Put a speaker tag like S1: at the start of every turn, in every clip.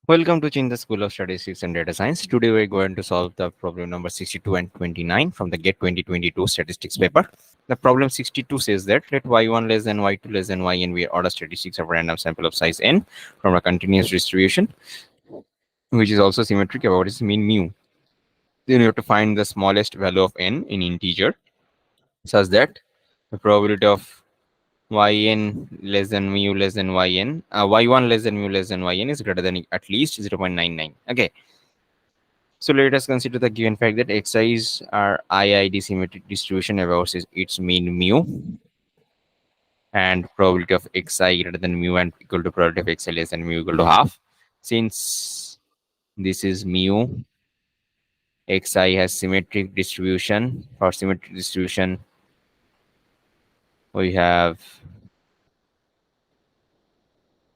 S1: Welcome to Cheenta School of Statistics and Data Science. Today we're going to solve the problem number 62 and 29 from the GET 2022 statistics paper. The problem 62 says that let y1 less than y2 less than yn be order statistics of a random sample of size n from a continuous distribution, which is also symmetric about its mean mu. Then you have to find the smallest value of n in integer such that the probability of yn less than mu less than yn, y1 less than mu less than yn is greater than at least 0.99. Okay. So let us consider the given fact that xi's are IID symmetric distribution about its mean mu, and probability of xi greater than mu and equal to probability of xi less than mu equal to half. Since this is mu, xi has symmetric distribution. For symmetric distribution, we have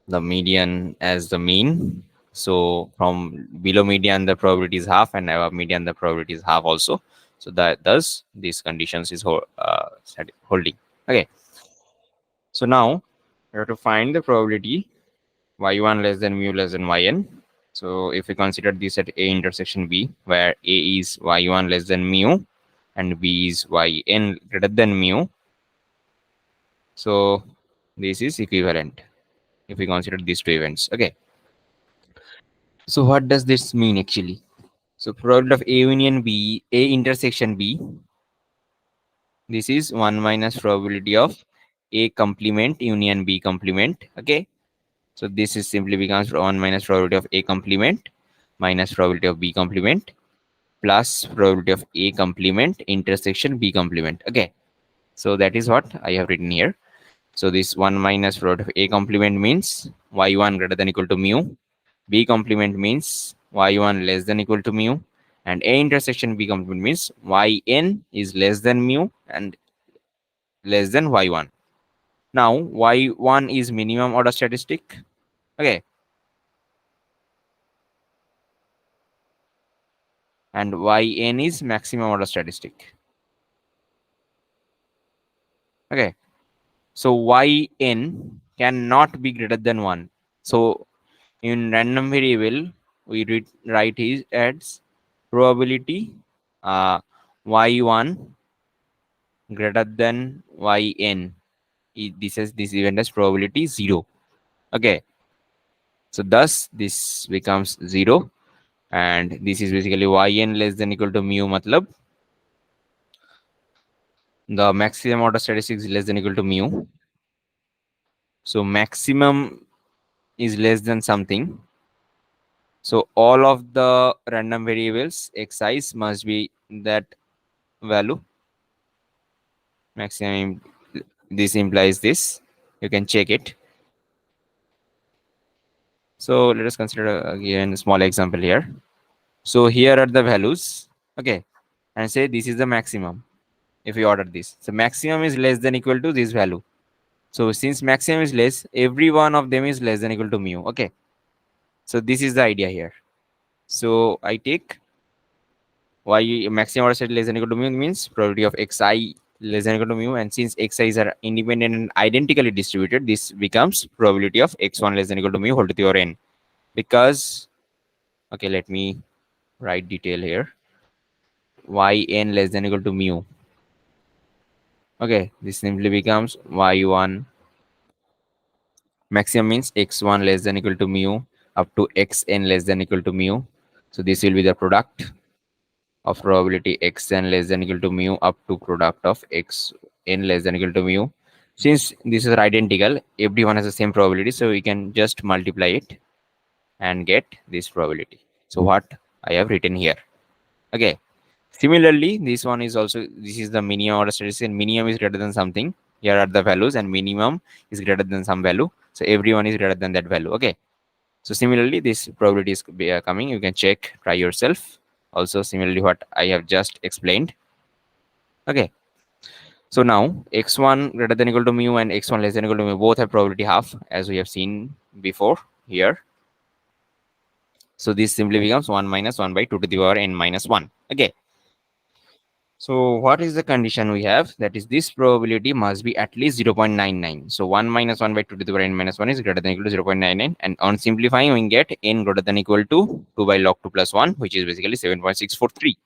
S1: the median as the mean. So from below median the probability is half, and above median the probability is half also. So that thus these conditions is holding. Okay. So now we have to find the probability y1 less than mu less than yn. So if we consider this at A intersection B, where A is y1 less than mu and B is yn greater than mu, so this is equivalent if we consider these two events. Okay. So what does this mean actually? So probability of A union B, A intersection B, this is 1 minus probability of A complement union B complement. Okay. So this is simply becomes 1 minus probability of A complement minus probability of B complement plus probability of A complement intersection B complement. Okay. So that is what I have written here. So this 1 minus probability of A complement means y1 greater than equal to mu. B complement means y1 less than equal to mu. And A intersection B complement means yn is less than mu and less than y1. Now y1 is minimum order statistic. Okay. And yn is maximum order statistic. Okay. So yn cannot be greater than 1. So in random variable, we write it as probability y1 greater than yn. This event as probability 0. Okay. So thus this becomes 0. And this is basically yn less than equal to mu matlab the maximum order statistic is less than equal to mu. So maximum is less than something. So all of the random variables xi's must be that value. Maximum, this implies this. You can check it. So let us consider again a small example here. So here are the values. Okay. And say this is the maximum. If we order this, so maximum is less than equal to this value. So since maximum is less, every one of them is less than equal to mu. Okay. So this is the idea here. So I take y maximum order set less than equal to mu means probability of xi less than equal to mu, and since xi's are independent and identically distributed, this becomes probability of x1 less than equal to mu whole to the power n. Because, okay, let me write detail here. Yn less than equal to mu. Okay, this simply becomes y1 maximum means x1 less than equal to mu up to xn less than equal to mu. So this will be the product of probability xn less than equal to mu up to product of xn less than equal to mu. Since this is identical, everyone has the same probability, so we can just multiply it and get this probability. So what I have written here. Okay. Similarly, this one is also, this is the minimum order statistic, and minimum is greater than something. Here are the values, and minimum is greater than some value. So everyone is greater than that value. Okay. So similarly, this probability is coming. You can check, try yourself. Also similarly what I have just explained. Okay. So now x1 greater than equal to mu and x1 less than equal to mu both have probability half, as we have seen before here. So this simply becomes 1 minus 1 by 2 to the power n minus 1. Okay. So what is the condition we have? That is, this probability must be at least 0.99. So 1 minus 1 by 2 to the power n minus 1 is greater than equal to 0.99. And on simplifying, we get n greater than equal to 2 by log 2 plus 1, which is basically 7.643.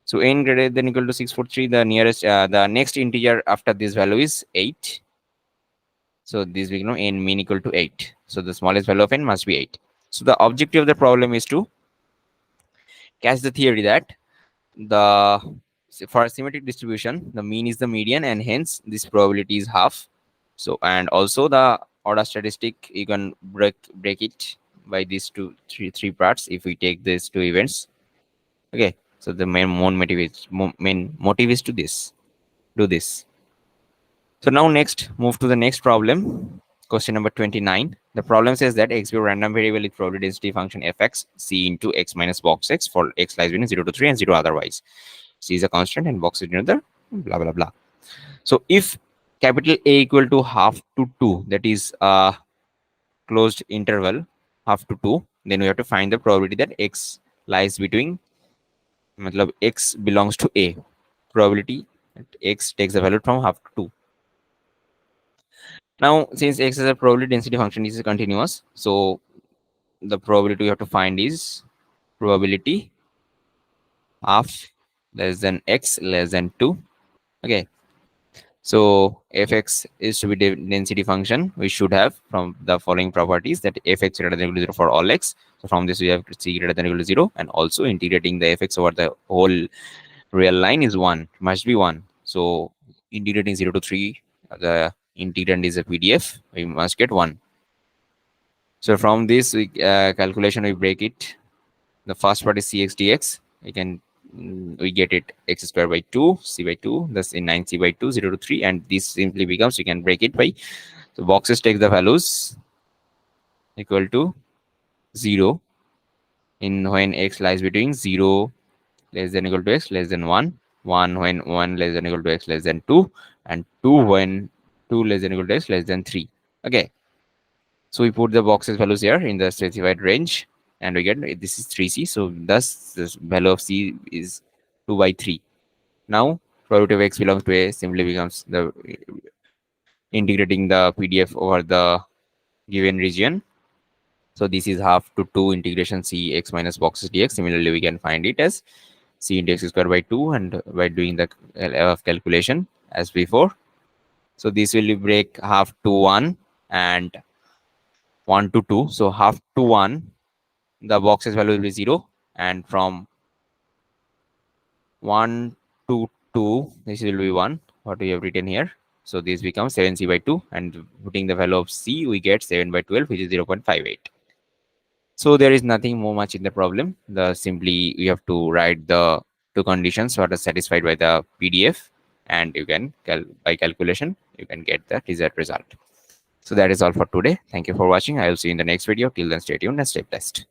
S1: So n greater than equal to 643, the nearest, the next integer after this value is 8. So this we know n mean equal to 8. So the smallest value of n must be 8. So the objective of the problem is to catch the theory that the for a symmetric distribution, the mean is the median, and hence this probability is half. So, and also the order statistic, you can break it by these three parts if we take these two events. Okay, so the main motive is to this do this. So now next, move to the next problem. Question number 29. The problem says that x be a random variable with probability density function fx c into x minus box x for x lies between 0 to 3 and 0 otherwise. C is a constant and box is another, blah blah blah. So if capital A equal to half to 2, that is a closed interval half to 2, then we have to find the probability that x lies between, matlab x belongs to A. Probability that x takes the value from half to 2. Now, since x is a probability density function, this is continuous. So the probability we have to find is probability half less than x less than 2. Okay. So fx is to be density function. We should have from the following properties that fx greater than equal to 0 for all x. So from this we have c greater than equal to 0, and also integrating the fx over the whole real line is 1, must be 1. So integrating 0 to 3, the integrand is a PDF, we must get 1. So from this calculation, we break it. The first part is cx dx. We get it x squared by 2, c by 2, thus in 9c by 2, 0 to 3, and this simply becomes, you can break it by, so boxes take the values equal to 0 in when x lies between 0 less than equal to x less than 1, 1 when 1 less than equal to x less than 2, and 2 when 2 less than equal to x less than 3. Okay. So we put the boxes values here in the specified range, and we get this is 3c. So thus this value of c is 2 by 3. Now probability of x belongs to A simply becomes the integrating the PDF over the given region. So this is half to 2 integration c x minus boxes dx. Similarly, we can find it as c into x squared by 2, and by doing the calculation as before. So this will break half to 1 and 1 to 2. So half to 1, the box's value will be 0, and from 1 to 2, this will be 1, what we have written here. So this becomes 7c by 2, and putting the value of c, we get 7 by 12, which is 0.58. So there is nothing more much in the problem. The simply we have to write the two conditions what are satisfied by the PDF, and you can by calculation you can get the desired result. So that is all for today. Thank you for watching. I will see you in the next video. Till then, stay tuned and stay blessed.